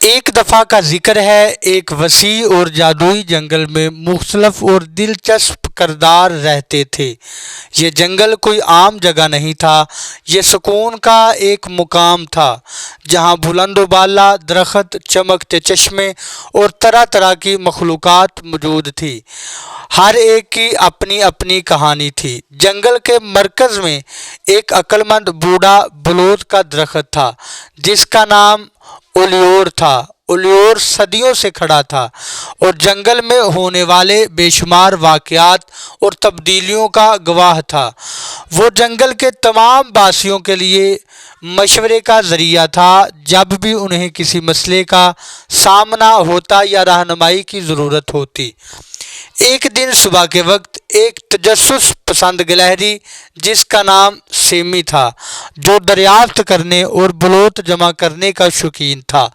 ایک دفعہ کا ذکر ہے، ایک وسیع اور جادوئی جنگل میں مختلف اور دلچسپ کردار رہتے تھے۔ یہ جنگل کوئی عام جگہ نہیں تھا، یہ سکون کا ایک مقام تھا جہاں بلند و بالا درخت، چمکتے چشمے اور طرح طرح کی مخلوقات موجود تھی۔ ہر ایک کی اپنی اپنی کہانی تھی۔ جنگل کے مرکز میں ایک عقلمند بوڑھا بلوت کا درخت تھا جس کا نام اولیور تھا۔ اولیور صدیوں سے کھڑا تھا اور جنگل میں ہونے والے بے شمار واقعات اور تبدیلیوں کا گواہ تھا۔ وہ جنگل کے تمام باسیوں کے لیے مشورے کا ذریعہ تھا جب بھی انہیں کسی مسئلے کا سامنا ہوتا یا رہنمائی کی ضرورت ہوتی۔ ایک دن صبح کے وقت ایک تجسس پسند گلہری جس کا نام سیمی تھا، جو دریافت کرنے اور بلوت جمع کرنے کا شوقین تھا،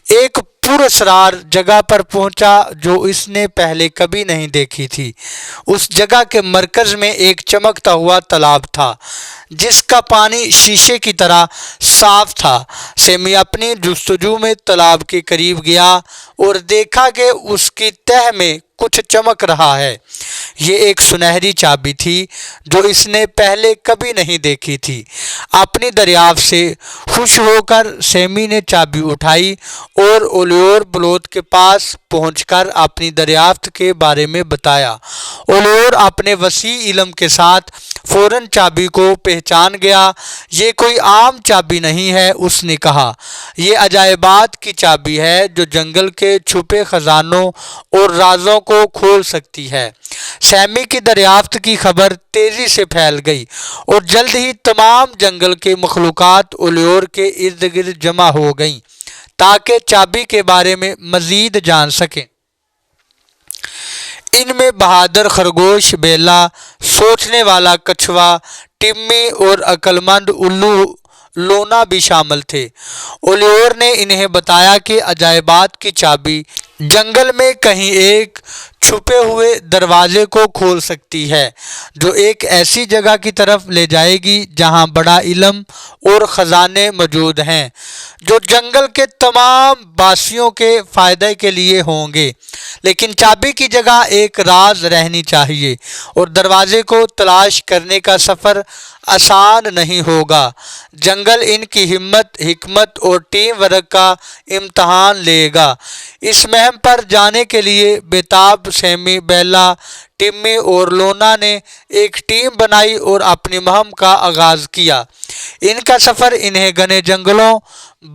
ایک پراسرار جگہ پر پہنچا جو اس نے پہلے کبھی نہیں دیکھی تھی۔ اس جگہ کے مرکز میں ایک چمکتا ہوا تالاب تھا جس کا پانی شیشے کی طرح صاف تھا۔ سیمی اپنی جستجو میں تالاب کے قریب گیا اور دیکھا کہ اس کی تہہ میں کچھ چمک رہا ہے۔ یہ ایک سنہری چابی تھی جو اس نے پہلے کبھی نہیں دیکھی تھی۔ اپنی دریافت سے خوش ہو کر سیمی نے چابی اٹھائی اور اولیور بلوت کے پاس پہنچ کر اپنی دریافت کے بارے میں بتایا۔ اولیور اپنے وسیع علم کے ساتھ فوراً چابی کو پہچان گیا۔ یہ کوئی عام چابی نہیں ہے، اس نے کہا، یہ عجائبات کی چابی ہے جو جنگل کے چھپے خزانوں اور رازوں کو کھول سکتی ہے۔ سیمی کی دریافت کی خبر تیزی سے پھیل گئی اور جلد ہی تمام جنگل کے مخلوقات اولیور کے ارد گرد جمع ہو گئیں تاکہ چابی کے بارے میں مزید جان سکیں۔ ان میں بہادر خرگوش بیلا، سوچنے والا کچھوا ٹمی اور عقلمند الو لونا بھی شامل تھے۔ اولیور نے انہیں بتایا کہ عجائبات کی چابی جنگل میں کہیں ایک چھپے ہوئے دروازے کو کھول سکتی ہے جو ایک ایسی جگہ کی طرف لے جائے گی جہاں بڑا علم اور خزانے موجود ہیں جو جنگل کے تمام باسیوں کے فائدے کے لیے ہوں گے۔ لیکن چابی کی جگہ ایک راز رہنی چاہیے اور دروازے کو تلاش کرنے کا سفر آسان نہیں ہوگا۔ جنگل ان کی ہمت، حکمت اور ٹیم ورک کا امتحان لے گا۔ اس مہم پر جانے کے لیے بیتاب سیمی، بیلا، ٹمی اور لونا نے ایک ٹیم بنائی اور اپنی مہم کا آغاز کیا۔ ان کا سفر انہیں گھنے جنگلوں،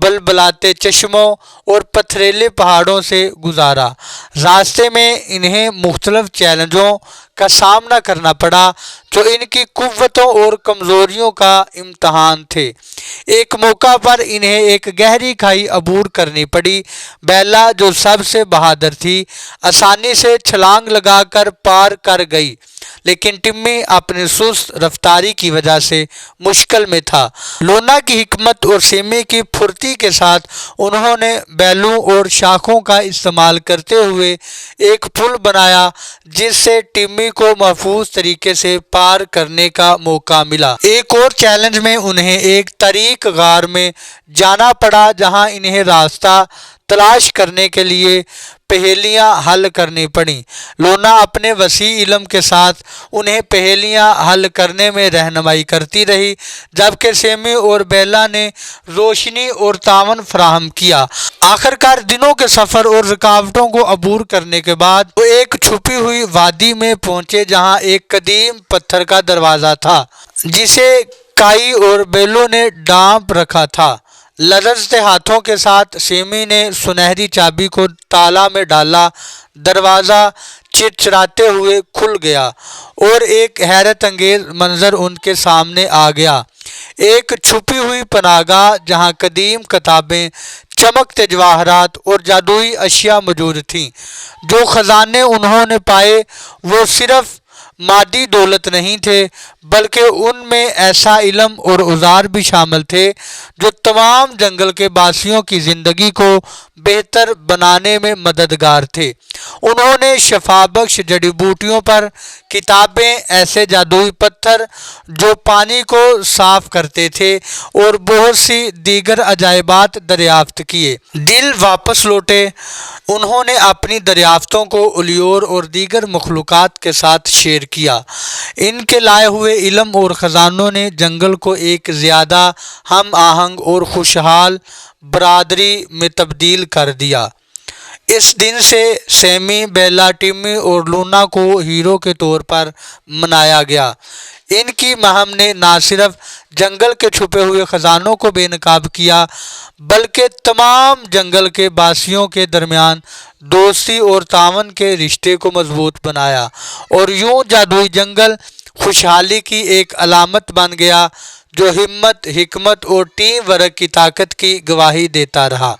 بلبلاتے چشموں اور پتھریلے پہاڑوں سے گزارا۔ راستے میں انہیں مختلف چیلنجوں کا سامنا کرنا پڑا جو ان کی قوتوں اور کمزوریوں کا امتحان تھے۔ ایک موقع پر انہیں ایک گہری کھائی عبور کرنی پڑی۔ بیلا، جو سب سے بہادر تھی، آسانی سے چھلانگ لگا کر پار کر گئی، لیکن ٹمی اپنی سست رفتاری کی وجہ سے مشکل میں تھا۔ لونا کی حکمت اور سیمی کی پھرتی کے ساتھ انہوں نے بیلوں اور شاخوں کا استعمال کرتے ہوئے ایک پل بنایا جس سے ٹمی کو محفوظ طریقے سے پار کرنے کا موقع ملا۔ ایک اور چیلنج میں انہیں ایک تاریک غار میں جانا پڑا جہاں انہیں راستہ تلاش کرنے کے لیے پہیلیاں حل کرنی پڑیں۔ لونا اپنے وسیع علم کے ساتھ انہیں پہیلیاں حل کرنے میں رہنمائی کرتی رہی، جبکہ سیمی اور بیلا نے روشنی اور تعاون فراہم کیا۔ آخرکار دنوں کے سفر اور رکاوٹوں کو عبور کرنے کے بعد وہ ایک چھپی ہوئی وادی میں پہنچے جہاں ایک قدیم پتھر کا دروازہ تھا جسے کائی اور بیلوں نے ڈھانپ رکھا تھا۔ لرزتے ہاتھوں کے ساتھ سیمی نے سنہری چابی کو تالا میں ڈالا، دروازہ چرچراتے ہوئے کھل گیا اور ایک حیرت انگیز منظر ان کے سامنے آ گیا۔ ایک چھپی ہوئی پناہ گاہ جہاں قدیم کتابیں، چمکتے جواہرات اور جادوئی اشیاء موجود تھیں۔ جو خزانے انہوں نے پائے وہ صرف مادی دولت نہیں تھے بلکہ ان میں ایسا علم اور اوزار بھی شامل تھے جو تمام جنگل کے باسیوں کی زندگی کو بہتر بنانے میں مددگار تھے۔ انہوں نے شفا بخش جڑی بوٹیوں پر کتابیں، ایسے جادوئی پتھر جو پانی کو صاف کرتے تھے اور بہت سی دیگر عجائبات دریافت کیے۔ دل واپس لوٹے، انہوں نے اپنی دریافتوں کو الیور اور دیگر مخلوقات کے ساتھ شیئر کیا۔ ان کے لائے ہوئے علم اور خزانوں نے جنگل کو ایک زیادہ ہم آہنگ اور خوشحال برادری میں تبدیل کر دیا۔ اس دن سے سیمی، بیلا، ٹمی اور لونا کو ہیرو کے طور پر منایا گیا۔ ان کی مہم نے نہ صرف جنگل کے چھپے ہوئے خزانوں کو بے نقاب کیا بلکہ تمام جنگل کے باسیوں کے درمیان دوستی اور تعاون کے رشتے کو مضبوط بنایا، اور یوں جادوئی جنگل خوشحالی کی ایک علامت بن گیا جو ہمت، حکمت اور ٹیم ورک کی طاقت کی گواہی دیتا رہا۔